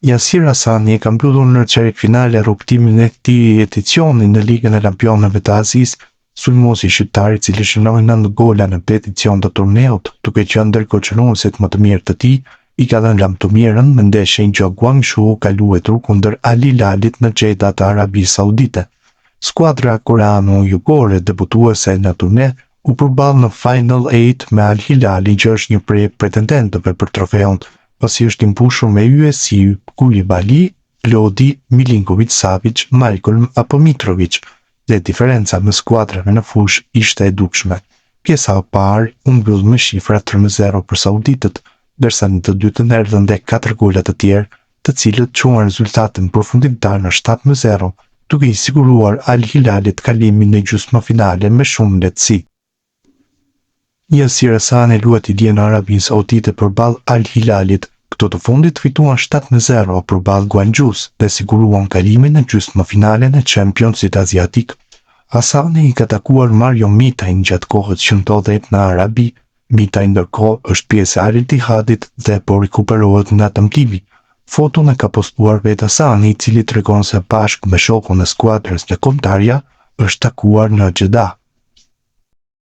Yasir Hasani ka mbyllur në çerek finale rrugtimin e këtij edicioni në Ligën e Kampionëve të Azisë, sulmuesi shqiptar i cili shënoi 9 gola në 5 edicion të turneut, duke qenë ndër koçëruesit më të mirë të tij, i ka dhënë lam të mirën në ndeshjen që Guangzhou ka luajtur kundër Al Hilalit në Xheda të Arabisë Saudite. Skuadra koreano-jugore debutuese në turne u përball në Final 8 me Al Hilali, që është një prej pretendentëve për trofeun, pasi është i mbushur me UFC, Koulibaly, Lodi, Milinković-Savić, Malcolm apo Mitrović, dhe diferenca me skuadrave në fushë ishte e dukshme. Pjesa e parë u mbyll me shifra 3-0 për sauditët, ndërsa në të dytën erdhën edhe 4 gola të tjerë, të cilët çuan rezultatin përfundimtar në 7-0, duke i siguruar Al Hilalit kalimin në gjysmëfinale me shumë lehtësi. Yasir Hasani luati dje në Arabinë Saudite përballë Al Hilalit. Këto të fundit fituan 7-0 përballë Guangzhout dhe siguruan kalimin në gjysmëfinalen e Championship Aziatik. Hasani i ka takuar Mario Mitajn gjatë kohës që ndodhet në Arabi. Mitajn ndërkohë është pjesë e Al Ittihadit dhe po rikuperohet nga tëmtimi. Foton e ka postuar vetë Hasani, i cili tregon se bashkë me shokun e skuadrës në Kontarja është takuar në Xheda.